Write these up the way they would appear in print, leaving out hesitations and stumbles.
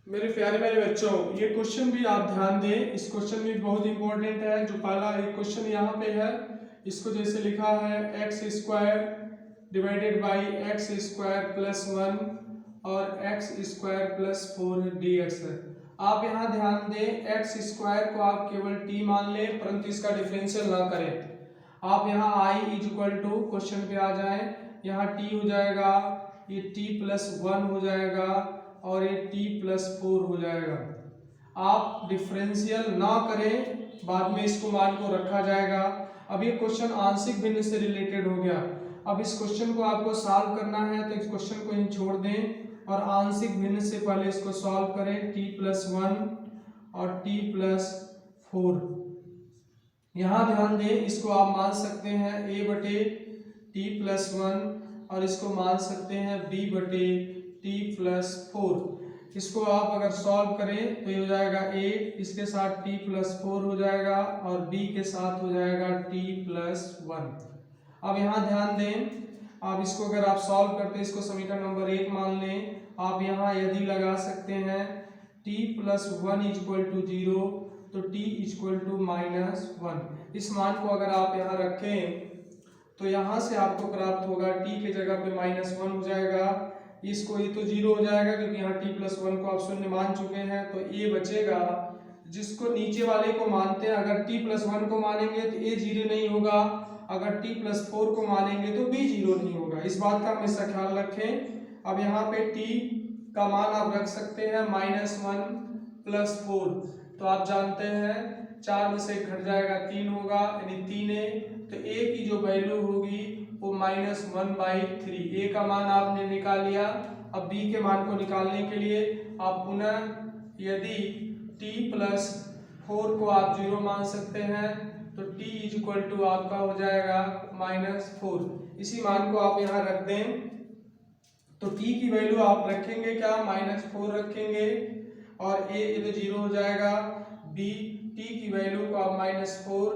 मेरे प्यारे मेरे बच्चों, ये क्वेश्चन भी आप ध्यान दें। इस क्वेश्चन भी बहुत इंपॉर्टेंट है। जो पहला एक क्वेश्चन यहाँ पे है, इसको जैसे लिखा है x square divided by x square plus 1 और x square plus 4 D x है। आप यहाँ ध्यान दें, एक्स स्क्वायर को आप केवल टी मान लें, परंतु इसका डिफरेंशियल ना करें। आप यहाँ I is equal to question पे आ जाएं, यहाँ टी हो जाएगा, ये टी प्लस 1 हो जाएगा और ये t प्लस 4 हो जाएगा। आप डिफरेंशियल ना करें, बाद में इसको मान को रखा जाएगा। अब ये क्वेश्चन आंशिक भिन्न से रिलेटेड हो गया। अब इस क्वेश्चन को आपको सॉल्व करना है, तो इस क्वेश्चन को यहीं छोड़ दें और आंशिक भिन्न से पहले इसको सॉल्व करें। t प्लस 1 और t प्लस 4, यहाँ ध्यान दें, इसको आप मान सकते हैं a बटे t प्लस 1 और इसको मान सकते हैं b बटे t प्लस 4। इसको आप अगर सॉल्व करें तो ये हो जाएगा a, इसके साथ t प्लस 4 हो जाएगा और b के साथ हो जाएगा t प्लस 1। अब यहाँ ध्यान दें, आप इसको अगर आप सॉल्व करते हैं, इसको समीकरण नंबर 1 मान लें। आप यहाँ यदि लगा सकते हैं t plus 1 is equal to 0, तो t is equal to minus 1। इस मान को अगर आप यहाँ रखें तो यहाँ से आपको प्राप्त होगा t के जगह पे माइनस 1 हो जाएगा। इसको ये तो 0 हो जाएगा क्योंकि यहाँ t प्लस 1 को आप शून्य मान चुके हैं, तो a बचेगा। जिसको नीचे वाले को मानते हैं, अगर t प्लस 1 को मानेंगे तो a 0 नहीं होगा, अगर t प्लस 4 को मानेंगे तो b 0 नहीं होगा। इस बात का हमेशा ख्याल रखें। अब यहाँ पे t का मान आप रख सकते हैं -1 प्लस 4, तो आप जानते हैं 4 में से घट जाएगा 3 होगा, यानी 3a, तो a की जो वैल्यू होगी वो -1/3। a का मान आपने निकाल लिया। अब b के मान को निकालने के लिए आप पुनः यदि t प्लस 4 को आप 0 मान सकते हैं, तो t इज इक्वल टू आपका हो जाएगा -4। इसी मान को आप यहाँ रख दें, तो t की वैल्यू आप रखेंगे क्या, -4 रखेंगे और a ये तो 0 हो जाएगा। b t की वैल्यू को आप -4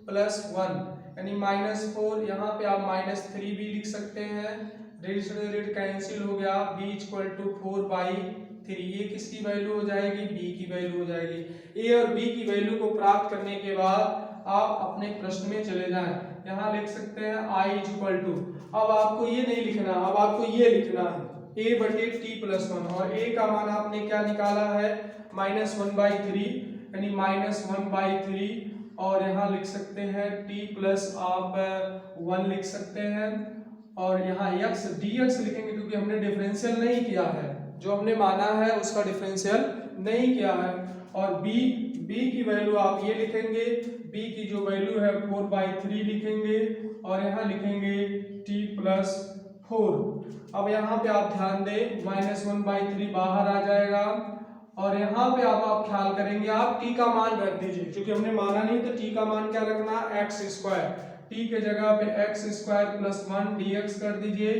प्लस 1 यानी -4, यहाँ पे आप -3 भी लिख सकते हैं। रेड कैंसिल हो गया, b इक्वल टू 4/3। ये किसकी वैल्यू हो जाएगी, b की वैल्यू हो जाएगी। a और b की वैल्यू को प्राप्त करने के बाद आप अपने प्रश्न में चले जाएं। यहाँ लिख सकते हैं i इक्वल टू, अब आपको ये नहीं लिखना, अब आपको ये लिखना है a बटे t प्लस 1 और a का मान आपने क्या निकाला है -1/3 यानी -1/3, और यहाँ लिख सकते हैं t प्लस आप 1 लिख सकते हैं और यहाँ x dx लिखेंगे क्योंकि हमने डिफरेंशियल नहीं किया है, जो हमने माना है उसका डिफरेंशियल नहीं किया है। और b की वैल्यू आप ये लिखेंगे, b की जो वैल्यू है 4/3 लिखेंगे और यहाँ लिखेंगे t प्लस 4। अब यहाँ पे आप ध्यान दें, -1/3 बाहर आ जाएगा और यहाँ पे आप ख्याल करेंगे, आप t का मान रख दीजिए क्योंकि हमने माना नहीं, तो t का मान क्या रखना, एक्स स्क्वायर। t के जगह पे एक्स स्क्वायर प्लस 1 dx कर दीजिए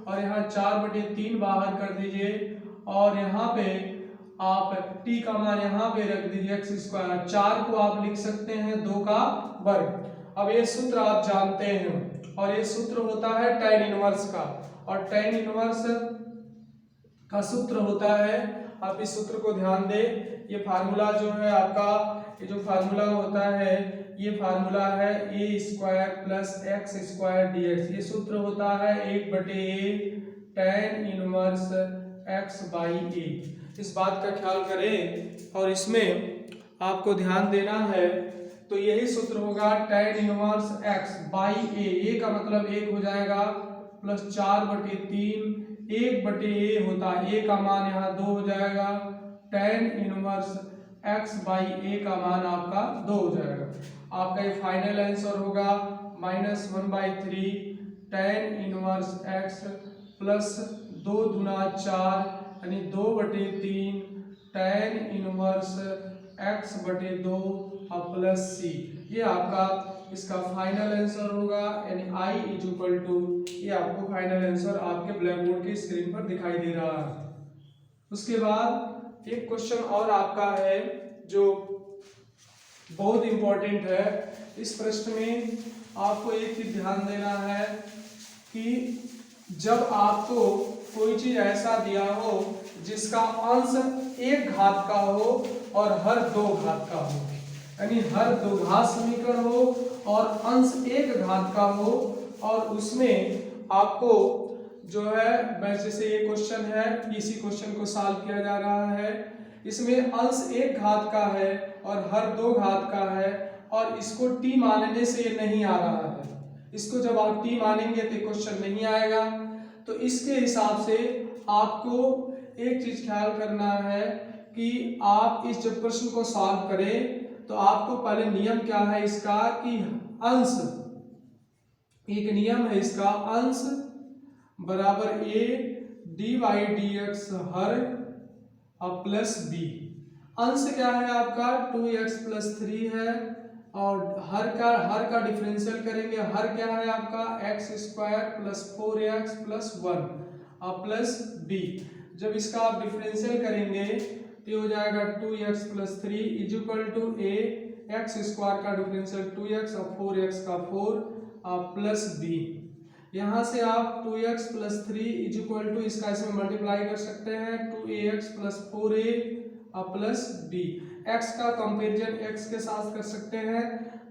और यहाँ 4/3 बाहर कर दीजिए और यहाँ पे आप t का मान यहाँ पे रख दीजिए एक्स स्क्वायर। 4 को आप लिख सकते हैं 2 का वर्ग। अब ये सूत्र आप जानते हैं और ये सूत्र होता है tan इनवर्स का, और tan इनवर्स का सूत्र होता है, आप इस सूत्र को ध्यान दें। ये फार्मूला जो है आपका, ये जो फार्मूला होता है, ये फार्मूला है a square plus x square dx। ये सूत्र होता है 1/a tan इनवर्स x/a। इस बात का ख्याल करें और इसमें आपको ध्यान देना है, तो यही सूत्र होगा tan इनवर्स x/a। a का मतलब 1 हो जाएगा प्लस 4/3, 1/a होता है, a का मान यहाँ 2 हो जाएगा, tan इनवर्स x/a का मान आपका 2 हो जाएगा। आपका ये फाइनल आंसर होगा -1/3 tan इनवर्स x प्लस 2 दूना 4 यानी 2/3 tan inverse x/2 plus c। ये आपका इसका फाइनल आंसर होगा, यानी i इज इक्वल टू, ये आपको फाइनल आंसर आपके ब्लैक बोर्ड की स्क्रीन पर दिखाई दे रहा है। उसके बाद एक क्वेश्चन और आपका है जो बहुत इंपॉर्टेंट है। इस प्रश्न में आपको एक चीज ध्यान देना है कि जब आपको कोई चीज ऐसा दिया हो जिसका अंश एक घात का हो और हर दो घात का हो, यानी हर दो घात समीकरण हो और अंश एक घात का हो, और उसमें आपको जो है वैसे से ये क्वेश्चन है, इसी क्वेश्चन को सॉल्व किया जा रहा है। इसमें अंश एक घात का है और हर दो घात का है, और इसको t मानने से ये नहीं आ रहा है। इसको जब आप t मानेंगे तो क्वेश्चन नहीं आएगा। तो इसके हिसाब से आपको एक चीज ख्याल करना है कि आप इस जब प्रश्न को सॉल्व करें तो आपको पहले नियम क्या है इसका कि अंश, एक नियम है इसका, अंश बराबर a dy dx her plus b। अंश क्या है आपका 2x प्लस 3 है, और हर का डिफरेंशियल करेंगे, हर क्या है आपका x square plus 4x plus 1 plus b। जब इसका आप डिफरेंशियल करेंगे तो ये हो जाएगा 2x plus 3 is equal to a x square का डिफरेंशियल 2x और 4x का 4 प्लस b। यहाँ से आप 2x plus 3 is equal to इसका इसमें मल्टीप्लाई कर सकते हैं 2ax plus 4a plus b। x का कंपेरिजन x के साथ कर सकते हैं,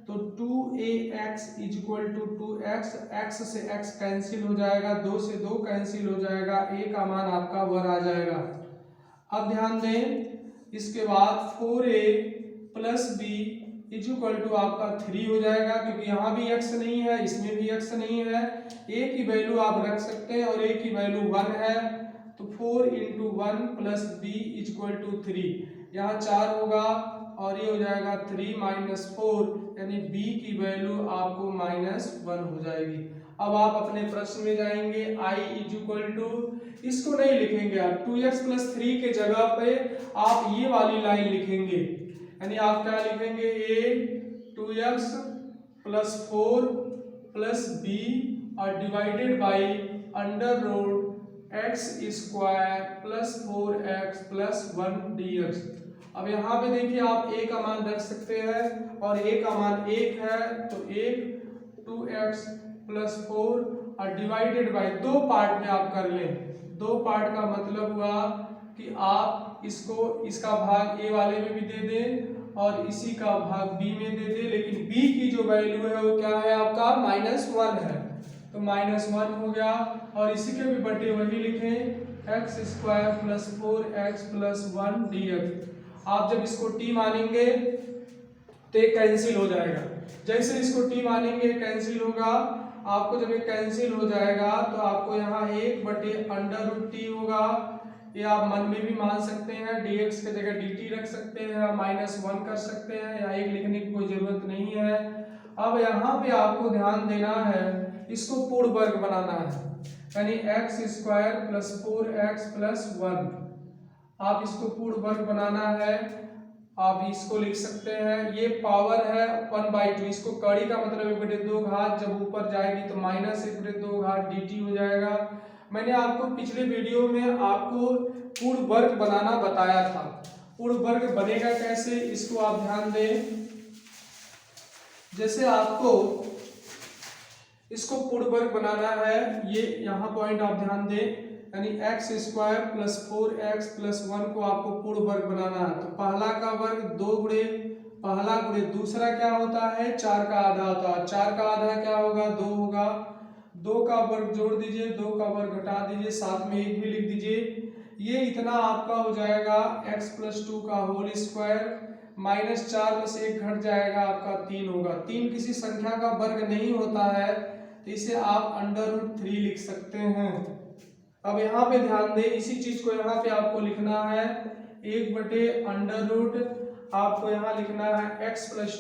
तो 2ax is equal to 2x, x से x कैंसिल हो जाएगा, 2 से 2 कैंसिल हो जाएगा, a का मान आपका 1 आ जाएगा। अब ध्यान दें, इसके बाद 4a plus b is equal to आपका 3 हो जाएगा, क्योंकि यहाँ भी x नहीं है, इसमें भी x नहीं है। a की वैल्यू आप रख सकते हैं और a की वैल्यू 1 है, तो 4 into 1 plus b is equal to 3, यहाँ 4 होगा और ये हो जाएगा 3 माइनस 4, यानी b की वैल्यू आपको -1 हो जाएगी। अब आप अपने प्रश्न में जाएंगे, i इज इक्वल टू, इसको नहीं लिखेंगे आप, 2x प्लस 3 के जगह पे आप ये वाली लाइन लिखेंगे, यानी आप क्या लिखेंगे, a 2x plus 4 plus b और divided by under root x square plus 4x plus 1 dx। अब यहाँ पे देखिए आप a का मान रख सकते हैं और a का मान 1 है, तो 1 2x प्लस 4 और डिवाइडेड बाई दो पार्ट में आप कर लें। दो पार्ट का मतलब हुआ कि आप इसको इसका भाग a वाले में भी दे दें और इसी का भाग b में दे दें, लेकिन b की जो वैल्यू है वो क्या है आपका -1 है, तो -1 हो गया। और इसी के भी बटे वही लिखें, x square plus 4x plus 1 dx। आप जब इसको t मानेंगे तो ये कैंसिल हो जाएगा, जैसे इसको t मानेंगे कैंसिल होगा, आपको जब ये कैंसिल हो जाएगा तो आपको यहाँ 1/√t होगा, ये आप मन में भी मान सकते हैं, dx के जगह dt रख सकते हैं, -1 कर सकते हैं, यहाँ 1 लिखने की कोई जरूरत नहीं है। अब यहाँ पे आपको ध्यान देना है, इसको पूर्ण वर्ग बनाना है, यानी x square plus 4x plus 1, आप इसको पूर्ण वर्ग बनाना है। आप इसको लिख सकते हैं, ये पावर है 1/2, इसको कड़ी का मतलब 1/2 घात, जब ऊपर जाएगी तो -1/2 घात dt हो जाएगा। मैंने आपको पिछले वीडियो में आपको पूर्ण वर्ग बनाना बताया था, पूर्ण वर्ग बनेगा कैसे इसको आप ध्यान दें। जैसे आपको इसको पूर्ण वर्ग बनाना है, ये यहाँ पॉइंट आप ध्यान दें, यानी x square plus 4x plus 1 को आपको पूर्ण वर्ग बनाना है, तो पहला का वर्ग 2 गुणे पहला गुणे दूसरा क्या होता है 4 का आधा होता है, 4 का आधा क्या होगा 2 होगा, 2 का वर्ग जोड़ दीजिए, 2 का वर्ग घटा दीजिए, साथ में 1 भी लिख दीजिए, ये इतना आपका हो जाएगा x प्लस 2 का होल स्क्वायर, -4 में से 1 घट जाएगा आपका 3 होगा। 3 किसी संख्या का वर्ग नहीं होता है, तो इसे आप √3 लिख सकते हैं। अब यहाँ पे ध्यान दें, इसी चीज को यहाँ पे आपको लिखना है, 1/√, आपको यहाँ लिखना है x प्लस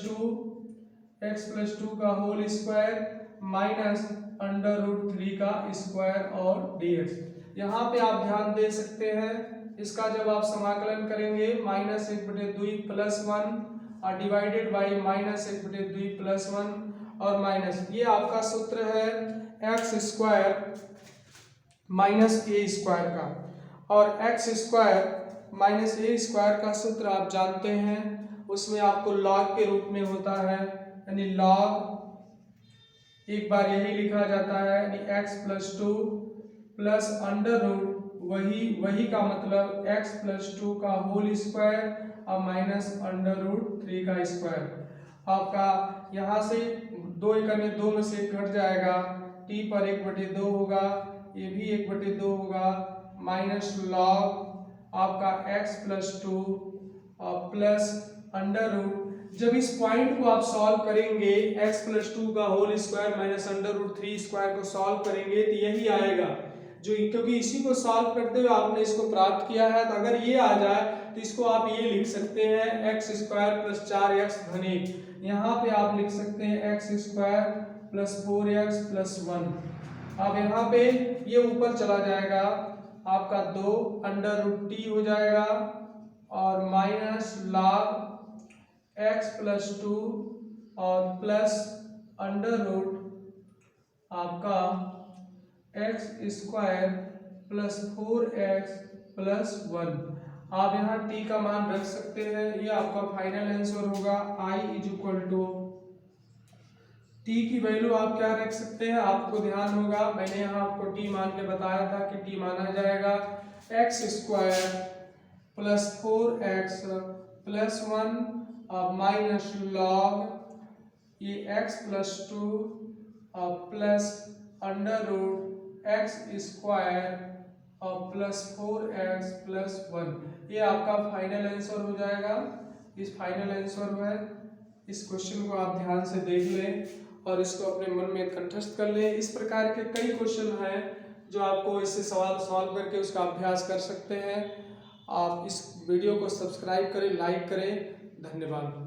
2 का होल स्क्वायर माइनस √3 का स्क्वायर और dx। यहाँ पे आप ध्यान दे सकते हैं, इसका जब आप समाकलन करेंगे -1/2 प्लस 1 और डिवाइडेड बाई -1/2 प्लस 1 और माइनस, ये आपका सूत्र है x square minus a square का, और x square minus a square का सूत्र आप जानते हैं, उसमें आपको log के रूप में होता है, यानी log एक बार यही लिखा जाता है, यानी x प्लस 2 प्लस √1 वही का मतलब x प्लस 2 का होल स्क्वायर और माइनस अंडर रूट 3 का स्क्वायर। आपका यहाँ से 2 एकड़ 2 में से 1 घट जाएगा, t पर 1/2 होगा, ये भी 1/2 होगा, माइनस लॉग आपका x प्लस 2 और प्लस अंडर रूट। जब इस पॉइंट को आप सॉल्व करेंगे, x प्लस 2 का whole square minus under root 3 square को सॉल्व करेंगे तो यही आएगा, जो क्योंकि इसी को सॉल्व करते हुए आपने इसको प्राप्त किया है। तो अगर ये आ जाए तो इसको आप ये लिख सकते हैं x स्क्वायर प्लस 4x धन 1। यहाँ पे आप लिख सकते हैं x square plus 4x plus 1। अब यहाँ पे ये ऊपर चला जाएगा, आपका 2 अंडर रूट t हो जाएगा और माइनस लॉग x प्लस 2 और प्लस अंडर रूट आपका x square plus 4x plus 1। आप यहाँ t का मान रख सकते हैं, ये आपका फाइनल आंसर होगा। i is equal to t की वैल्यू आप क्या रख सकते हैं, आपको ध्यान होगा मैंने यहाँ आपको t मान के बताया था कि t माना जाएगा x square plus 4x plus 1 minus log ये x plus 2 plus under root x square और प्लस 4x प्लस 1। ये आपका फाइनल आंसर हो जाएगा। इस फाइनल आंसर में इस क्वेश्चन को आप ध्यान से देख लें और इसको अपने मन में कंठस्थ कर लें। इस प्रकार के कई क्वेश्चन हैं जो आपको इससे सवाल सॉल्व करके उसका अभ्यास कर सकते हैं। आप इस वीडियो को सब्सक्राइब करें, लाइक करें। धन्यवाद।